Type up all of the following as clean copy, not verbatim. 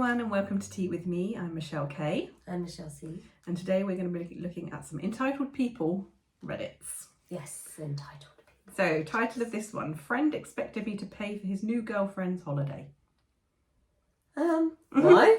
everyone and welcome to Tea With Me. I'm Michelle K. I'm Michelle C. And today we're going to be looking at some entitled people Reddits. Yes, entitled people. So, title of this one, friend expected me to pay for his new girlfriend's holiday. Why?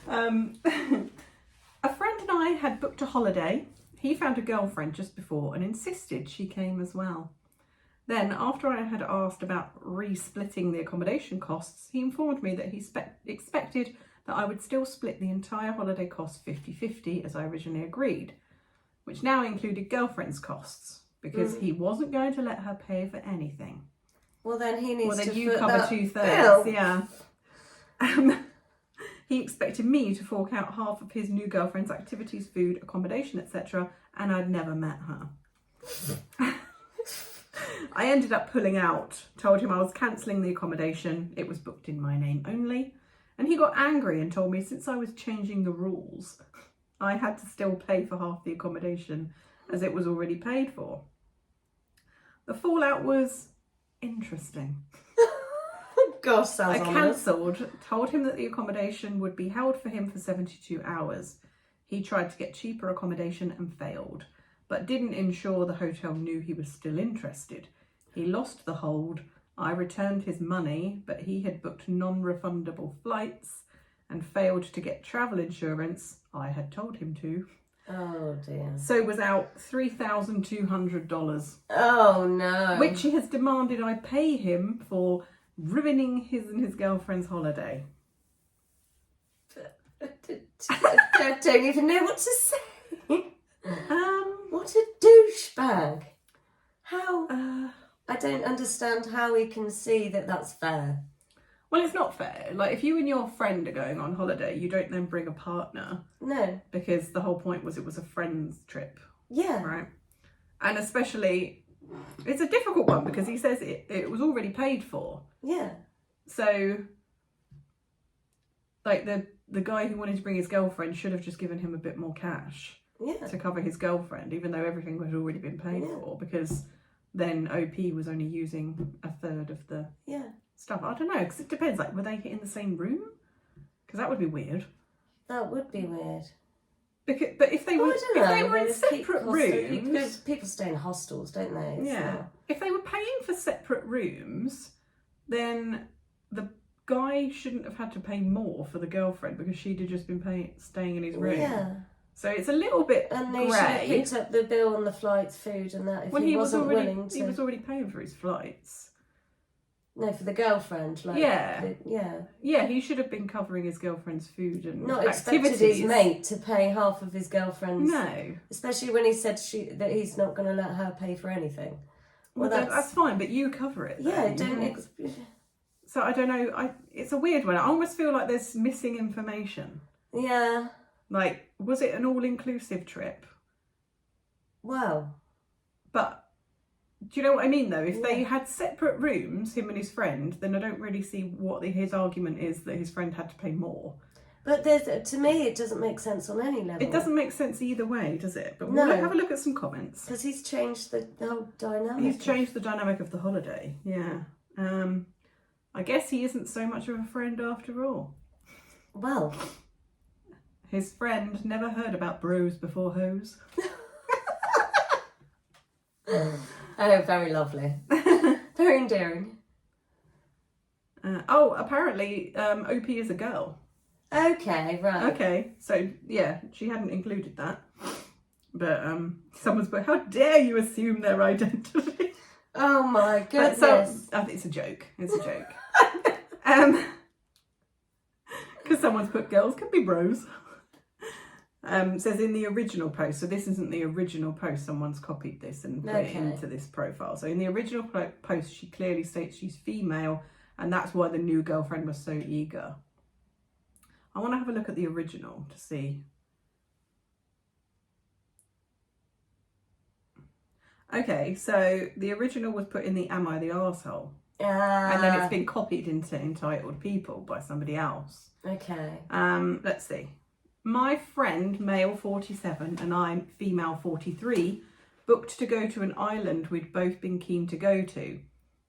A friend and I had booked a holiday. He found a girlfriend just before and insisted she came as well. Then, after I had asked about re-splitting the accommodation costs, he informed me that he expected that I would still split the entire holiday cost 50-50 as I originally agreed, which now included girlfriend's costs, because he wasn't going to let her pay for anything. Well, then he needs to you foot cover that 2/3, bill. yeah. He expected me to fork out half of his new girlfriend's activities, food, accommodation, etc., and I'd never met her. I ended up pulling out, told him I was cancelling the accommodation, it was booked in my name only, and he got angry and told me since I was changing the rules, I had to still pay for half the accommodation as it was already paid for. The fallout was interesting. Gosh, sounds I ominous. cancelled, told him that the accommodation would be held for him for 72 hours. He tried to get cheaper accommodation and failed, but didn't ensure the hotel knew he was still interested. He lost the hold. I returned his money, but he had booked non-refundable flights and failed to get travel insurance. I had told him to. Oh dear. So was out $3,200. Oh no. Which he has demanded I pay him for ruining his and his girlfriend's holiday. I don't even know what to say. What a douchebag. How? I don't understand how he can see that that's fair. Well, it's not fair. Like, if you and your friend are going on holiday, you don't then bring a partner. No. Because the whole point was it was a friend's trip. Yeah. Right? And especially, it's a difficult one because he says it was already paid for. Yeah. So, like, the guy who wanted to bring his girlfriend should have just given him a bit more cash. Yeah. To cover his girlfriend, even though everything had already been paid for, because then OP was only using a third of the stuff. I don't know, because it depends. Like, were they in the same room? Because that would be weird. That would be weird. But if they were, in separate rooms, because people stay in hostels, don't they? Yeah. So. If they were paying for separate rooms, then the guy shouldn't have had to pay more for the girlfriend because she'd have just been staying in his room. Yeah. So it's a little bit and they grey. should have picked up the bill on the flights, food and that if he wasn't willing to. He was already paying for his flights. No, for the girlfriend. Like, Yeah, he should have been covering his girlfriend's food and not activities. Expected his mate to pay half of his girlfriend's. No. Especially when he said that he's not going to let her pay for anything. Well, that's fine, but you cover it. Yeah, don't. So I don't know. It's a weird one. I almost feel like there's missing information. Yeah. Like, was it an all-inclusive trip? Well. But, do you know what I mean, though? If they had separate rooms, him and his friend, then I don't really see what his argument is that his friend had to pay more. But to me, it doesn't make sense on any level. It doesn't make sense either way, does it? But no. We'll have a look at some comments. Because he's changed the whole dynamic. He's changed the dynamic of the holiday, yeah. I guess he isn't so much of a friend after all. Well... His friend never heard about bros before hoes. Oh, very lovely. Very endearing. Apparently OP is a girl. Okay, right. Okay, so yeah, she hadn't included that. But someone's put, how dare you assume their identity? Oh my goodness. I think it's a joke. It's a joke. Because someone's put girls can be bros. Says in the original post, so this isn't the original post, someone's copied this and put it into this profile. So in the original post, she clearly states she's female, and that's why the new girlfriend was so eager. I want to have a look at the original to see. Okay, so the original was put in the Am I the Arsehole? And then it's been copied into Entitled People by somebody else. Okay. Let's see. My friend, male 47, and I'm female 43, booked to go to an island we'd both been keen to go to.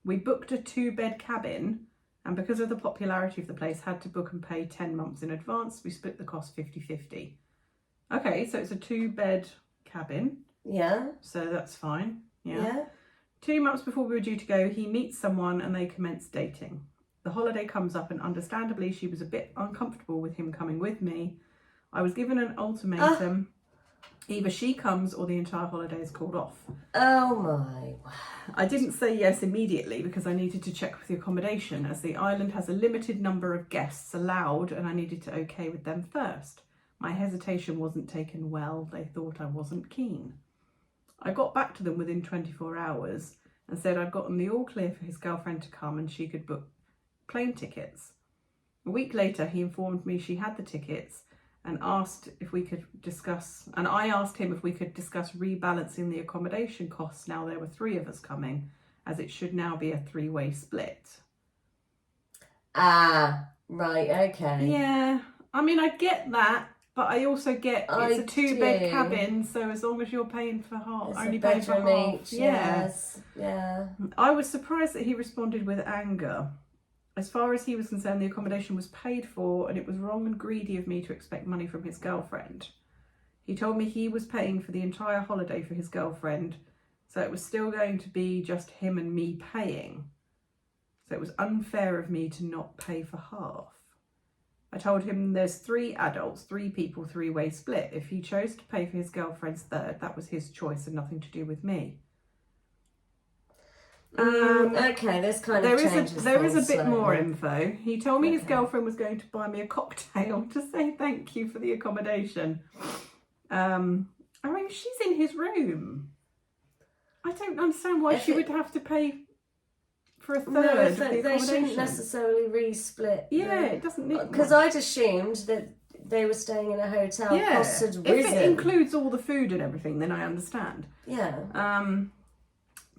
We booked a 2-bed cabin and because of the popularity of the place, had to book and pay 10 months in advance. We split the cost 50-50. Okay, so it's a 2-bed cabin. Yeah. So that's fine. Yeah. 2 months before we were due to go, he meets someone and they commence dating. The holiday comes up and understandably she was a bit uncomfortable with him coming with me. I was given an ultimatum. Either she comes or the entire holiday is called off. Oh my. I didn't say yes immediately because I needed to check with the accommodation, as the island has a limited number of guests allowed and I needed to okay with them first. My hesitation wasn't taken well. They thought I wasn't keen. I got back to them within 24 hours and said I'd gotten the all clear for his girlfriend to come and she could book plane tickets. A week later, he informed me she had the tickets and asked if we could discuss, and I asked him if we could discuss rebalancing the accommodation costs now there were 3 of us coming, as it should now be a 3-way split. Ah, right, okay. Yeah, I mean, I get that, but I also get it's a 2-bed cabin, so as long as you're paying for half, It's only a paying for bedroom half. each, Yeah. yes, yeah. I was surprised that he responded with anger. As far as he was concerned, the accommodation was paid for and it was wrong and greedy of me to expect money from his girlfriend. He told me he was paying for the entire holiday for his girlfriend, so it was still going to be just him and me paying. So it was unfair of me to not pay for half. I told him there's 3 adults, 3 people, 3-way split. If he chose to pay for his girlfriend's third, that was his choice and nothing to do with me. Okay, this kind of changes there is a bit slowly. more info. He told me his girlfriend was going to buy me a cocktail to say thank you for the accommodation. I mean, she's in his room. I don't understand why she would have to pay for a third of the accommodation. They shouldn't necessarily re-split. Yeah, it doesn't need. Because I'd assumed that they were staying in a hotel. Yeah, Costs had if risen. it includes all the food and everything, then I understand. Yeah.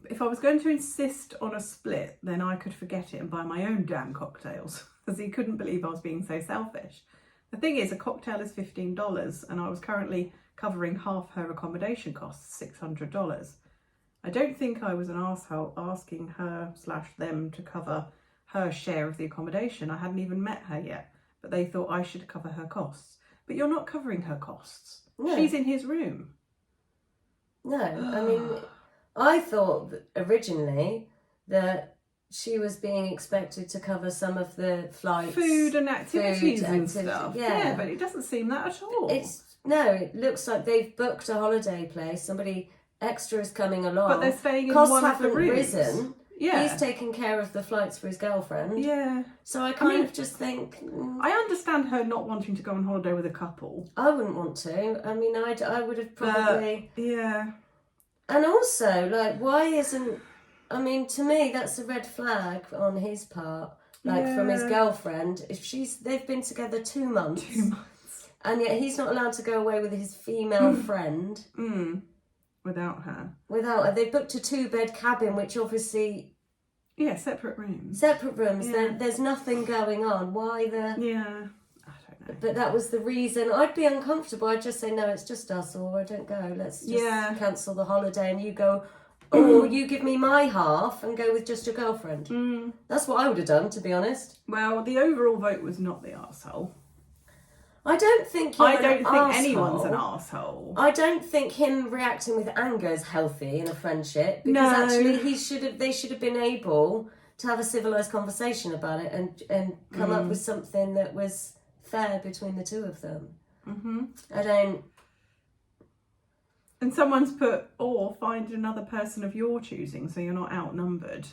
If I was going to insist on a split, then I could forget it and buy my own damn cocktails, because he couldn't believe I was being so selfish. The thing is, a cocktail is $15 and I was currently covering half her accommodation costs, $600. I don't think I was an arsehole asking her/them to cover her share of the accommodation. I hadn't even met her yet, but they thought I should cover her costs. But you're not covering her costs. No. She's in his room. No, I mean, I thought that originally that she was being expected to cover some of the flights, food and activities and stuff. Yeah. But it doesn't seem that at all. It looks like they've booked a holiday place. Somebody extra is coming along. But they're staying in Costs one of the haven't rooms. risen. Yeah. He's taking care of the flights for his girlfriend. Yeah. So I kind of just think... I understand her not wanting to go on holiday with a couple. I wouldn't want to. I mean, I would have probably... Yeah. And also, like, why isn't... I mean, to me, that's a red flag on his part. Like, from his girlfriend. If they've been together 2 months. 2 months. And yet he's not allowed to go away with his female friend. Without her. Without her. They booked a 2-bed cabin, which obviously... Yeah, separate rooms. Separate rooms. Yeah. There's nothing going on. Why the... Yeah. I don't know. But that was the reason. I'd be uncomfortable. I'd just say, no, it's just us, or I don't go. Let's just cancel the holiday and you go... Or you give me my half and go with just your girlfriend. That's what I would have done, to be honest. Well, the overall vote was not the arsehole. I don't think anyone's an arsehole. I don't think him reacting with anger is healthy in a friendship. Because actually they should have been able to have a civilised conversation about it and come up with something that was fair between the two of them. I don't... And someone's put, or find another person of your choosing so you're not outnumbered.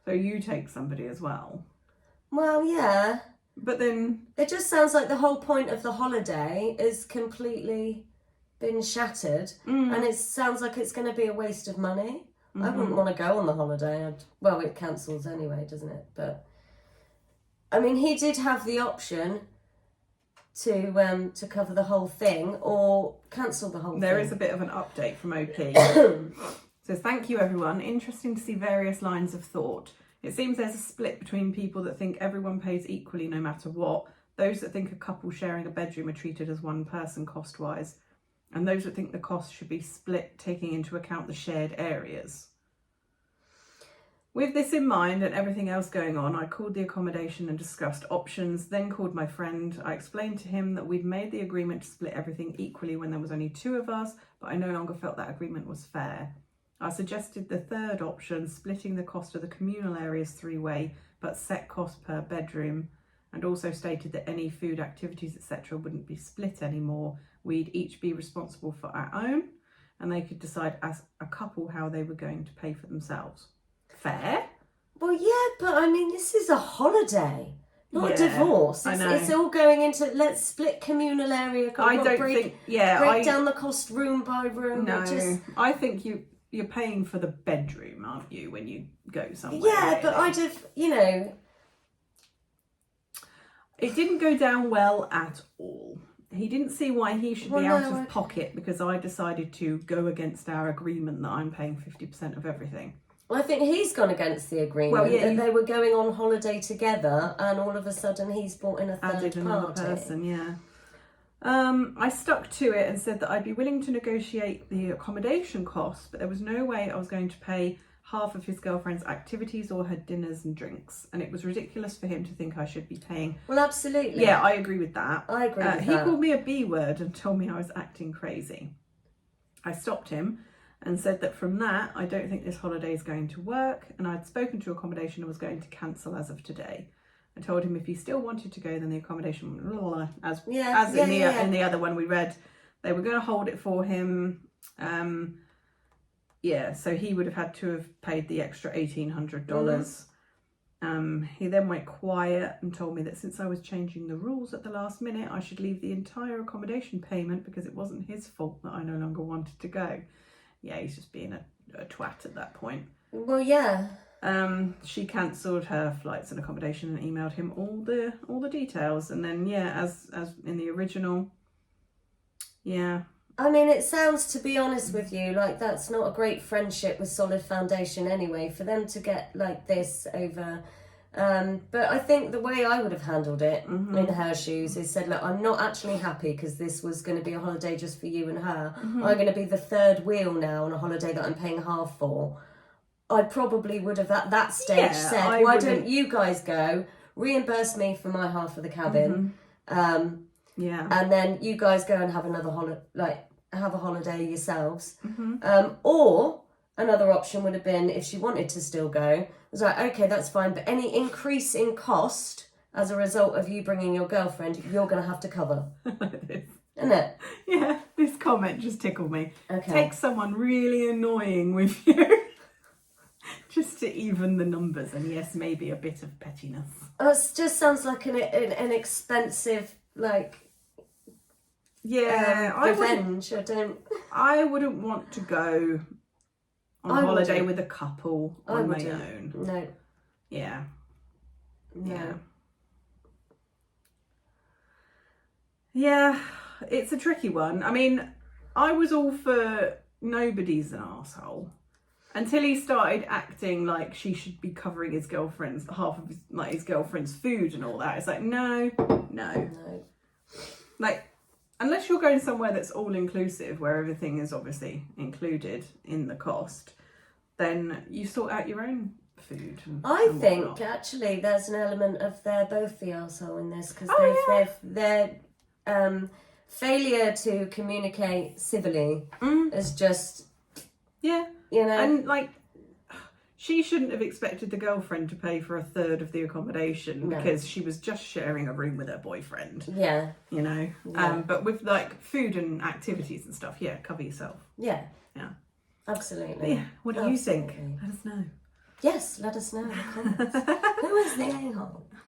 So you take somebody as well. Well, yeah. But then... It just sounds like the whole point of the holiday is completely been shattered. And it sounds like it's going to be a waste of money. I wouldn't want to go on the holiday. Well, it cancels anyway, doesn't it? But, I mean, he did have the option... to cover the whole thing or cancel the whole thing. There is a bit of an update from OP. So thank you everyone. Interesting to see various lines of thought. It seems there's a split between people that think everyone pays equally no matter what, those that think a couple sharing a bedroom are treated as one person cost-wise, and those that think the cost should be split taking into account the shared areas. With this in mind and everything else going on, I called the accommodation and discussed options, then called my friend. I explained to him that we'd made the agreement to split everything equally when there was only 2 of us, but I no longer felt that agreement was fair. I suggested the third option, splitting the cost of the communal areas 3-way, but set cost per bedroom, and also stated that any food, activities, etc. wouldn't be split anymore. We'd each be responsible for our own, and they could decide as a couple how they were going to pay for themselves. Fair. Well, yeah, but I mean, this is a holiday, not a divorce. I know. It's all going into let's split communal area. I don't think. Yeah, break down the cost room by room. No, I think you're paying for the bedroom, aren't you, when you go somewhere? Yeah, really? but I'd have, you know. It didn't go down well at all. He didn't see why he should be out of pocket because I decided to go against our agreement that I'm paying 50% of everything. Well, I think he's gone against the agreement that they were going on holiday together, and all of a sudden he's brought in a third another party. person, yeah. I stuck to it and said that I'd be willing to negotiate the accommodation costs, but there was no way I was going to pay half of his girlfriend's activities or her dinners and drinks, and it was ridiculous for him to think I should be paying. Well, absolutely. Yeah, I agree with that. I agree with that. He called me a B word and told me I was acting crazy. I stopped him and said that from that, I don't think this holiday is going to work, and I'd spoken to accommodation and was going to cancel as of today. I told him if he still wanted to go, then the accommodation, in the other one we read, they were going to hold it for him. So he would have had to have paid the extra $1,800. He then went quiet and told me that since I was changing the rules at the last minute, I should leave the entire accommodation payment because it wasn't his fault that I no longer wanted to go. Yeah, he's just being a twat at that point. Well, yeah. She cancelled her flights and accommodation and emailed him all the details. And then, yeah, as in the original, yeah. I mean, it sounds, to be honest with you, like that's not a great friendship with solid foundation anyway, for them to get like this over. But I think the way I would have handled it in her shoes is said, look, I'm not actually happy because this was going to be a holiday just for you and her. I'm going to be the third wheel now on a holiday that I'm paying half for. I probably would have at that stage said, why don't you guys go, reimburse me for my half of the cabin, and then you guys go and have have a holiday yourselves. Or another option would have been, if she wanted to still go, was like, okay, that's fine, but any increase in cost as a result of you bringing your girlfriend, you're going to have to cover. Isn't it? Yeah, this comment just tickled me. Okay. Take someone really annoying with you. Just to even the numbers, and yes, maybe a bit of pettiness. It just sounds like an expensive, like, revenge. I wouldn't want to go on holiday with a couple on my own. No. Yeah. No. Yeah. Yeah, it's a tricky one. I mean, I was all for nobody's an arsehole. Until he started acting like she should be covering his girlfriend's half of his girlfriend's food and all that. It's like, no. Like, unless you're going somewhere that's all inclusive, where everything is obviously included in the cost, then you sort out your own food. I think actually there's an element of they're both the arsehole in this, because their failure to communicate civilly is just you know, and like, she shouldn't have expected the girlfriend to pay for a third of the accommodation because she was just sharing a room with her boyfriend. Yeah. You know? Yeah. But with like food and activities and stuff, cover yourself. Yeah. Yeah. Absolutely. Yeah. What do you think? Let us know. Yes, let us know in the comments. Who is the a-hole?